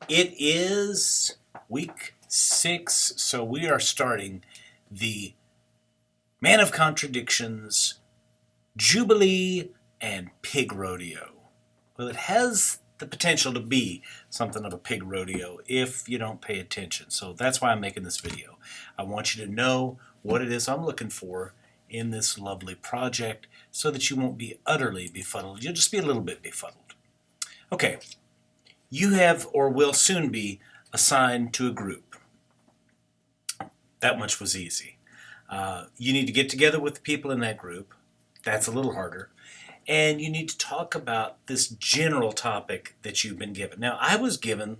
It is week 6, so we are starting the Man of Contradictions, Jubilee, and Pig Rodeo. Well, it has the potential to be something of a pig rodeo if you don't pay attention. So that's why I'm making this video. I want you to know what it is I'm looking for in this lovely project so that you won't be utterly befuddled. You'll just be a little bit befuddled. Okay, you have or will soon be assigned to a group. That much was easy. You need to get together with the people in that group. That's a little harder. And you need to talk about this general topic that you've been given. Now, I was given,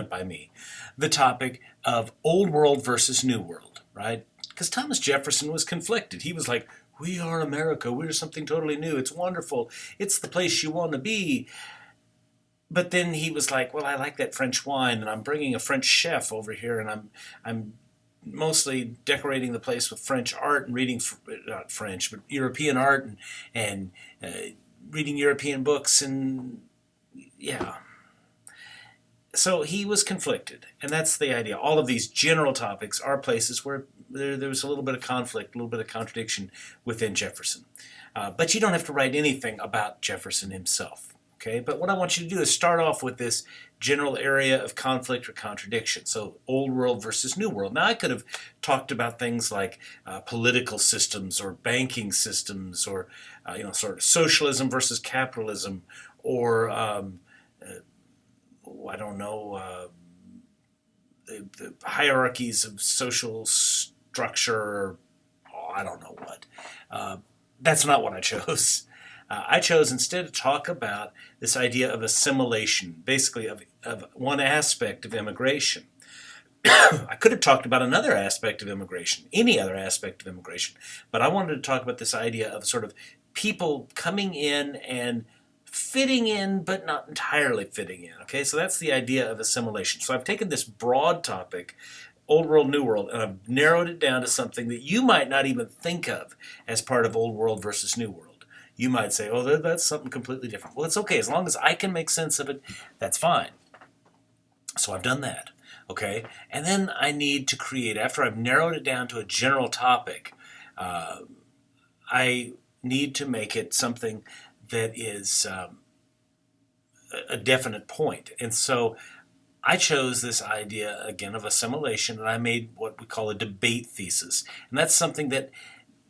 by me, the topic of Old World versus New World, right? Because Thomas Jefferson was conflicted. He was like, we are America. We're something totally new. It's wonderful. It's the place you want to be. But then he was like, well, I like that French wine, and I'm bringing a French chef over here, and I'm mostly decorating the place with French art and reading, not French, but European art and reading European books, and yeah. So he was conflicted, and that's the idea. All of these general topics are places where there was a little bit of conflict, a little bit of contradiction within Jefferson. But you don't have to write anything about Jefferson himself. Okay, but what I want you to do is start off with this general area of conflict or contradiction. So Old World versus New World. Now I could have talked about things like political systems or banking systems or sort of socialism versus capitalism or I don't know, the hierarchies of social structure or I don't know what. That's not what I chose. I chose instead to talk about this idea of assimilation, basically of one aspect of immigration. I could have talked about another aspect of immigration, any other aspect of immigration, but I wanted to talk about this idea of sort of people coming in and fitting in, but not entirely fitting in. Okay, so that's the idea of assimilation. So I've taken this broad topic, Old World, New World, and I've narrowed it down to something that you might not even think of as part of Old World versus New World. You might say, oh, that's something completely different. Well, it's okay. As long as I can make sense of it, that's fine. So I've done that, okay? And then I need to create, after I've narrowed it down to a general topic, I need to make it something that is a definite point. And so I chose this idea, again, of assimilation, and I made what we call a debate thesis. And that's something that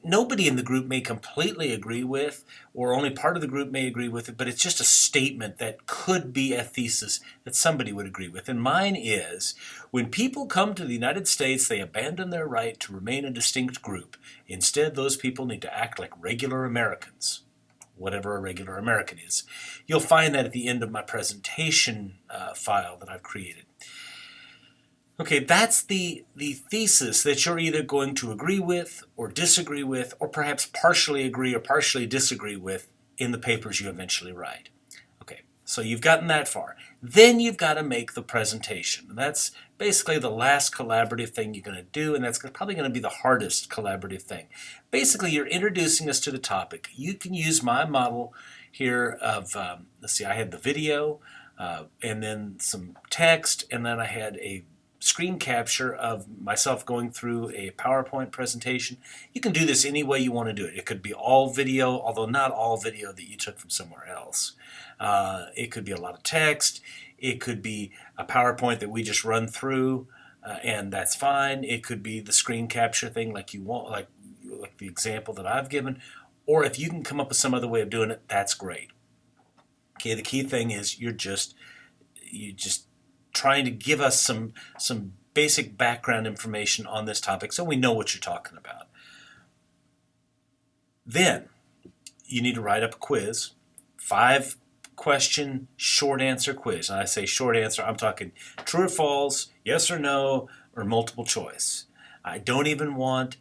nobody in the group may completely agree with, or only part of the group may agree with it, but it's just a statement that could be a thesis that somebody would agree with. And mine is, when people come to the United States, they abandon their right to remain a distinct group. Instead, those people need to act like regular Americans, whatever a regular American is. You'll find that at the end of my presentation file that I've created. Okay, that's the thesis that you're either going to agree with or disagree with, or perhaps partially agree or partially disagree with in the papers you eventually write. Okay, so you've gotten that far. Then you've got to make the presentation. And that's basically the last collaborative thing you're going to do, and that's probably going to be the hardest collaborative thing. Basically, you're introducing us to the topic. You can use my model here of, let's see, I had the video, and then some text, and then I had a screen capture of myself going through a PowerPoint presentation. You can do this any way you want to do it. It could be all video, although not all video that you took from somewhere else. It could be a lot of text. It could be a PowerPoint that we just run through, and that's fine. It could be the screen capture thing like you want, like the example that I've given. Or if you can come up with some other way of doing it, that's great. Okay, the key thing is you're just trying to give us some basic background information on this topic so we know what you're talking about. Then you need to write up a quiz, 5-question short answer quiz. And I say short answer, I'm talking true or false, yes or no, or multiple choice. I don't even want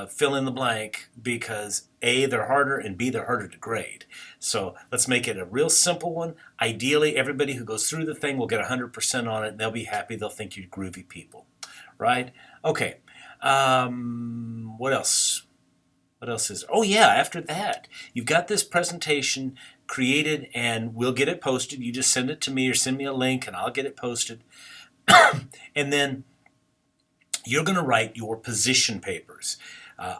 fill in the blank because A, they're harder, and B, they're harder to grade. So let's make it a real simple one. Ideally, everybody who goes through the thing will get 100% on it, and they'll be happy. They'll think you're groovy people, right? Okay. What else? What else is there? Oh yeah, after that, you've got this presentation created, and we'll get it posted. You just send it to me or send me a link and I'll get it posted. And then you're going to write your position papers.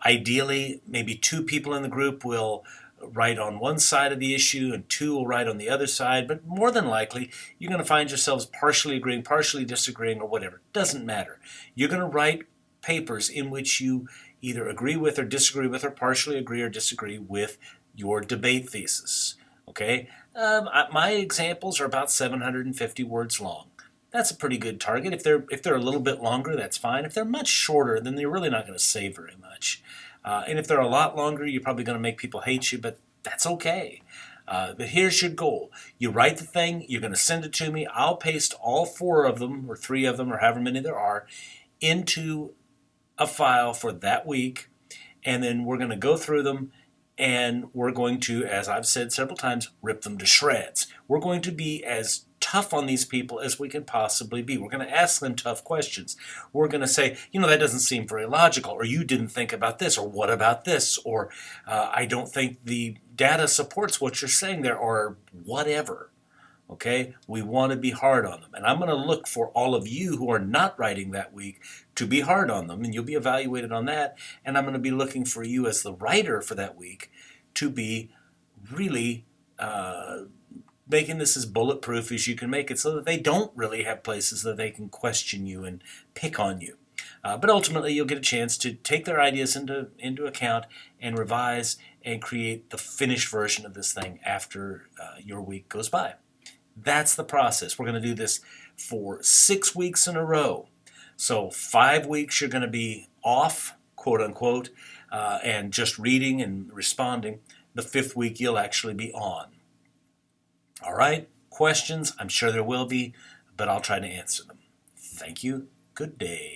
Ideally, maybe 2 people in the group will write on one side of the issue and 2 will write on the other side, but more than likely, you're going to find yourselves partially agreeing, partially disagreeing, or whatever. It doesn't matter. You're going to write papers in which you either agree with or disagree with, or partially agree or disagree with your debate thesis. Okay? My examples are about 750 words long. That's a pretty good target. If they're a little bit longer, that's fine. If they're much shorter, then you're really not going to say very much. And if they're a lot longer, you're probably going to make people hate you, but that's okay. But here's your goal. You write the thing, you're going to send it to me. I'll paste all 4 of them, or 3 of them, or however many there are, into a file for that week. And then we're going to go through them, and we're going to, as I've said several times, rip them to shreds. We're going to be as tough on these people as we can possibly be. We're going to ask them tough questions. We're going to say, that doesn't seem very logical, or you didn't think about this, or what about this, or I don't think the data supports what you're saying there, or whatever. Okay? We want to be hard on them. And I'm going to look for all of you who are not writing that week to be hard on them, and you'll be evaluated on that. And I'm going to be looking for you as the writer for that week to be really making this as bulletproof as you can make it, so that they don't really have places that they can question you and pick on you. But ultimately, you'll get a chance to take their ideas into account and revise and create the finished version of this thing after your week goes by. That's the process. We're going to do this for 6 weeks in a row. So 5 weeks you're going to be off, quote unquote, and just reading and responding. The 5th week you'll actually be on. All right, questions? I'm sure there will be, but I'll try to answer them. Thank you. Good day.